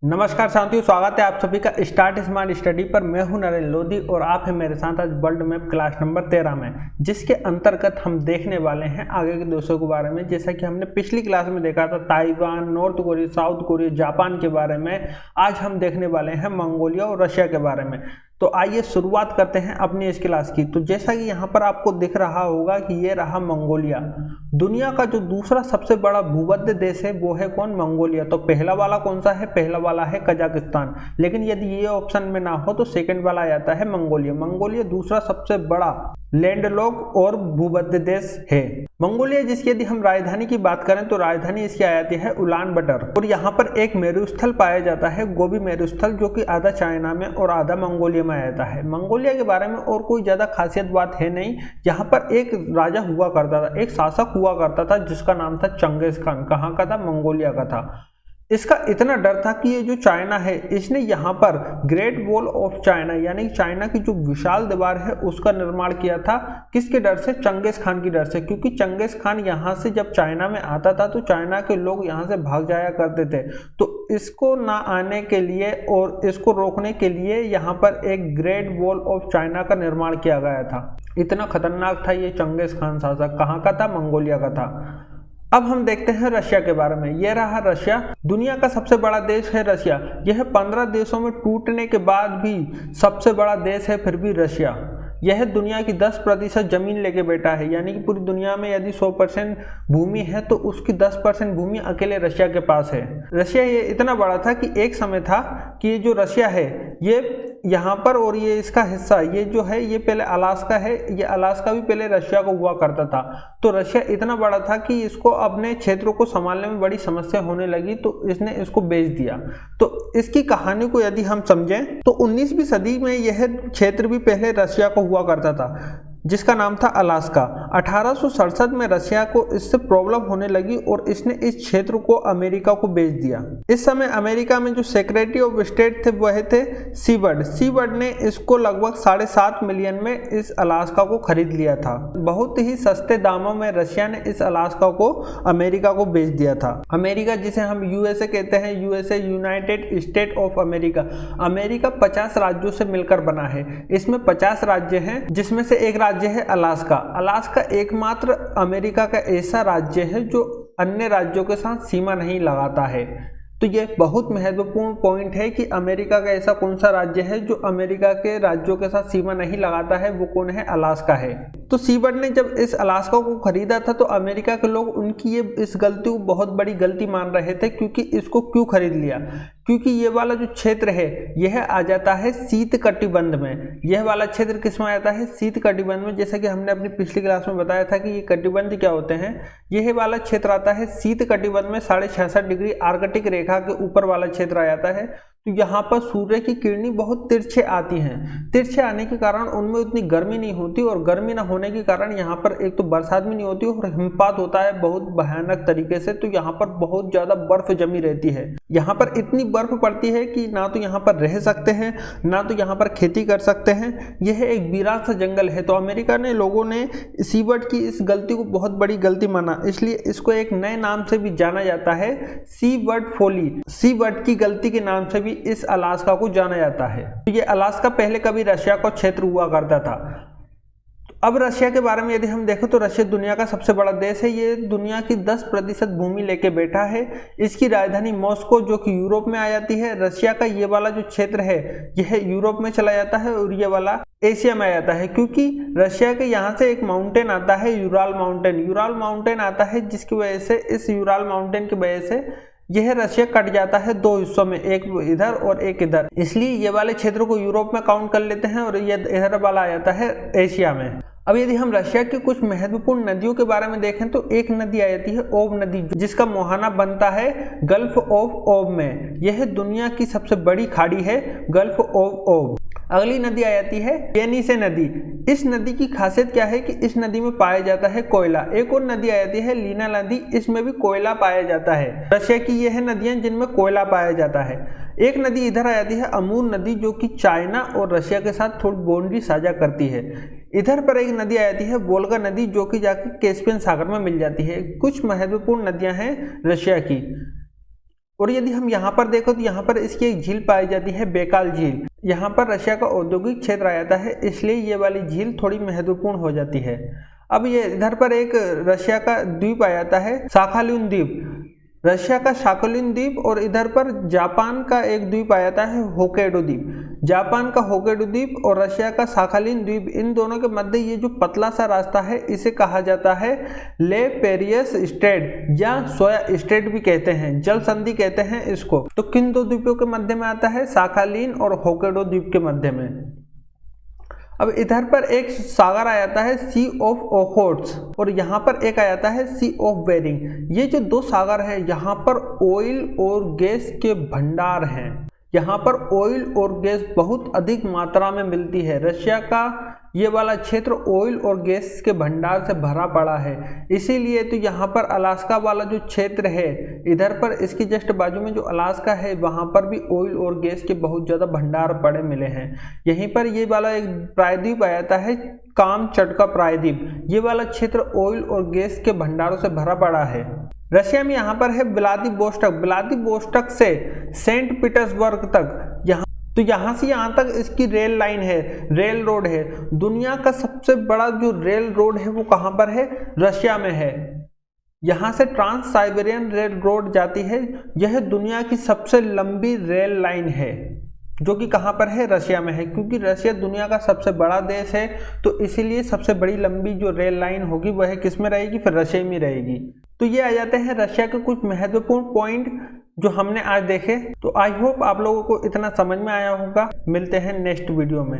नमस्कार साथियों, स्वागत है आप सभी का स्टार्ट स्मार्ट स्टडी पर। मैं हूं नरेंद्र लोधी और आप हैं मेरे साथ आज वर्ल्ड मैप क्लास नंबर 13 में, जिसके अंतर्गत हम देखने वाले हैं आगे के देशों के बारे में। जैसा कि हमने पिछली क्लास में देखा था Taiwan, north Korea, south Korea, Japan के बारे में, आज हम देखने वाले हैं मंगोलिया और रशिया के बारे में। तो आइए शुरुआत करते हैं अपनी इस क्लास की। तो जैसा कि यहाँ पर आपको दिख रहा होगा कि ये रहा मंगोलिया। दुनिया का जो दूसरा सबसे बड़ा भूमध्य देश है वो है कौन? मंगोलिया। तो पहला वाला कौन सा है? पहला वाला है कजाकिस्तान। लेकिन यदि ये ऑप्शन में ना हो तो सेकंड वाला आ जाता है मंगोलिया। मंगोलिया दूसरा सबसे बड़ा लैंडलॉक और भूमध्य देश है मंगोलिया, जिसकी यदि हम राजधानी की बात करें तो राजधानी इसकी आ जाती है उलान बटर। और यहाँ पर एक मेरुस्थल पाया जाता है, गोबी मेरुस्थल, जो कि आधा चाइना में और आधा मंगोलिया में आ जाता है। मंगोलिया के बारे में और कोई ज्यादा खासियत बात है नहीं। यहाँ पर एक राजा हुआ करता था, एक शासक हुआ करता था जिसका नाम था चंगेज खान। कहाँ का था? मंगोलिया का था। इसका इतना डर था कि ये जो चाइना है, इसने यहाँ पर ग्रेट वॉल ऑफ चाइना यानी चाइना की जो विशाल दीवार है उसका निर्माण किया था। किसके डर से? चंगेज खान की डर से। क्योंकि चंगेज खान यहाँ से जब चाइना में आता था तो चाइना के लोग यहाँ से भाग जाया करते थे। तो इसको ना आने के लिए और इसको रोकने के लिए यहाँ पर एक ग्रेट वॉल ऑफ चाइना का निर्माण किया गया था। इतना खतरनाक था ये चंगेज खान शासक। कहाँ का था? मंगोलिया का था। अब हम देखते हैं रशिया के बारे में। यह रहा रशिया। दुनिया का सबसे बड़ा देश है रशिया। यह 15 देशों में टूटने के बाद भी सबसे बड़ा देश है फिर भी रशिया। यह दुनिया की 10% जमीन लेके बैठा है, यानी कि पूरी दुनिया में यदि 100% भूमि है तो उसकी 10% भूमि अकेले रशिया के पास है। रशिया ये इतना बड़ा था कि एक समय था कि ये जो रशिया है ये यहाँ पर, और ये इसका हिस्सा ये जो है ये पहले अलास्का है, ये अलास्का भी पहले रशिया को हुआ करता था। तो रशिया इतना बड़ा था कि इसको अपने क्षेत्रों को संभालने में बड़ी समस्या होने लगी, तो इसने इसको बेच दिया। तो इसकी कहानी को यदि हम समझें तो 19वीं सदी में यह क्षेत्र भी पहले रशिया को हुआ करता था, जिसका नाम था अलास्का। 1867 में रशिया को इससे प्रॉब्लम होने लगी और इसने इस क्षेत्र को अमेरिका को बेच दिया। इस समय अमेरिका में जो सेक्रेटरी ऑफ स्टेट थे वह थे सीवर्ड। सीवर्ड ने इसको लगभग 7.5 मिलियन में इस अलास्का को खरीद लिया था। बहुत ही सस्ते दामों में रशिया ने इस अलास्का को अमेरिका को बेच दिया था। अमेरिका, जिसे हम यूएसए कहते हैं, USA United state of America. America 50 राज्यों से मिलकर बना है। इसमें 50 राज्य हैं, जिसमें से एक राज्य है अलास्का। अलास्का एकमात्र अमेरिका का ऐसा राज्य है जो अन्य राज्यों के साथ सीमा नहीं लगाता है। तो ये बहुत महत्वपूर्ण पॉइंट है कि अमेरिका का ऐसा कौन सा राज्य है जो अमेरिका के राज्यों के साथ सीमा नहीं लगाता है, वो कौन है? अलास्का है। तो सीवर्ड ने जब इस अलास्का को खरीदा था तो अमेरिका के लोग उनकी ये इस गलती को बहुत बड़ी गलती मान रहे थे। क्योंकि इसको क्यों खरीद लिया? क्योंकि ये वाला जो क्षेत्र है यह आ जाता है शीत कटिबंध में। यह वाला क्षेत्र किस में आ जाता है? शीत कटिबंध में। जैसा कि हमने अपनी पिछली क्लास में बताया था कि ये कटिबंध क्या होते हैं। यह वाला क्षेत्र आता है शीत कटिबंध में, 66.5 डिग्री आर्कटिक रेखा के ऊपर वाला क्षेत्र आ जाता है। तो यहाँ पर सूर्य की किरणें बहुत तिरछे आती हैं। तिरछे आने के कारण उनमें उतनी गर्मी नहीं होती, और गर्मी ना होने के कारण यहाँ पर एक तो बरसात भी नहीं होती और हिमपात होता है बहुत भयानक तरीके से। तो यहाँ पर बहुत ज्यादा बर्फ जमी रहती है। यहाँ पर इतनी बर्फ पड़ती है कि ना तो यहाँ पर रह सकते हैं ना तो यहाँ पर खेती कर सकते हैं। यह एक वीरान सा जंगल है। तो अमेरिका ने लोगों ने सीवर्ड की इस गलती को बहुत बड़ी गलती माना, इसलिए इसको एक नए नाम से भी जाना जाता है, सीवर्ड फोली। सीवर्ड की गलती के नाम से भी इस अलास्का को जाना जाता है। तो ये अलास्का पहले कभी रशिया का क्षेत्र हुआ करता था। अब रशिया के बारे में यदि हम देखें तो रशिया दुनिया का सबसे बड़ा देश है। ये दुनिया की 10% भूमि लेके बैठा है। इसकी राजधानी मॉस्को, जो कि यूरोप में आ जाती है। रशिया का ये वाला जो क्षेत्र है यह यूरोप में चला जाता है और ये वाला एशिया में आ जाता है। क्योंकि रशिया के यहाँ से एक माउंटेन आता है, यूराल माउंटेन। यूराल माउंटेन आता है जिसकी वजह से, इस यूराल माउंटेन की वजह से यह रशिया कट जाता है 2 हिस्सों में, एक इधर और एक इधर। इसलिए ये वाले क्षेत्र को यूरोप में काउंट कर लेते हैं और ये इधर वाला आ जाता है एशिया में। अब यदि हम रशिया की कुछ महत्वपूर्ण नदियों के बारे में देखें तो एक नदी आ जाती है ओब नदी, जिसका मुहाना बनता है गल्फ ऑफ ओब में। यह दुनिया की सबसे बड़ी खाड़ी है, गल्फ ऑफ ओब। अगली नदी आ जाती है येनिसे नदी। इस नदी की खासियत क्या है कि इस नदी में पाया जाता है कोयला। एक और नदी आ जाती है लीना नदी, इसमें भी कोयला पाया जाता है। रशिया की यह नदियां जिनमें कोयला पाया जाता है। एक नदी इधर आ जाती है अमूर नदी, जो कि चाइना और रशिया के साथ थोड़ी बाउंड्री साझा करती है। इधर पर एक नदी आ जाती है वोल्गा नदी, जो कि जाकर कैस्पियन सागर में मिल जाती है। कुछ महत्वपूर्ण नदियां हैं रशिया की। और यदि हम यहाँ पर देखो तो यहाँ पर इसकी एक झील पाई जाती है, बैकाल झील। यहाँ पर रशिया का औद्योगिक क्षेत्र आ जाता है, इसलिए ये वाली झील थोड़ी महत्वपूर्ण हो जाती है। अब ये इधर पर एक रशिया का द्वीप आ जाता है, साखालिन द्वीप, रशिया का साखालिन द्वीप, और इधर पर जापान का एक द्वीप आ जाता है, होक्काइडो द्वीप। जापान का होक्काइडो द्वीप और रशिया का साखालिन द्वीप, इन दोनों के मध्य ये जो पतला सा रास्ता है इसे कहा जाता है ले पेरियस स्ट्रेट या सोया स्ट्रेट भी कहते हैं, जल संधि कहते हैं इसको। तो किन दो द्वीपों के मध्य में आता है? साखालिन और होक्काइडो द्वीप के मध्य में। अब इधर पर एक सागर आ जाता है, सी ऑफ ओखोट्स, और यहाँ पर एक आ जाता है सी ऑफ बेरिंग। ये जो दो सागर हैं यहाँ पर ऑयल और गैस के भंडार हैं। यहाँ पर ऑयल और गैस बहुत अधिक मात्रा में मिलती है। रशिया का ये वाला क्षेत्र ऑयल और गैस के भंडार से भरा पड़ा है, इसीलिए तो यहाँ पर अलास्का वाला जो क्षेत्र है, इधर पर इसके जस्ट बाजू में जो अलास्का है वहाँ पर भी ऑयल और गैस के बहुत ज़्यादा भंडार पड़े मिले हैं। यहीं पर ये वाला एक प्रायद्वीप आ जाता है, कामचटका प्रायद्वीप। ये वाला क्षेत्र ऑयल और गैस के भंडारों से भरा पड़ा है। रशिया में यहाँ पर है व्लादिवोस्टोक, व्लादिवोस्टोक से सेंट पीटर्सबर्ग तक, यहाँ से यहाँ तक इसकी रेल लाइन है, रेल रोड है। दुनिया का सबसे बड़ा जो रेल रोड है वो कहाँ पर है? रशिया में है। यहाँ से ट्रांस साइबेरियन रेल रोड जाती है। यह दुनिया की सबसे लंबी रेल लाइन है, जो कि कहाँ पर है? रशिया में है। क्योंकि रशिया दुनिया का सबसे बड़ा देश है, तो इसीलिए सबसे बड़ी लंबी जो रेल लाइन होगी वह किस में रहेगी? फिर रशिया में रहेगी। तो ये आ जाते हैं रशिया के कुछ महत्वपूर्ण पॉइंट जो हमने आज देखे। तो आई होप आप लोगों को इतना समझ में आया होगा। मिलते हैं नेक्स्ट वीडियो में।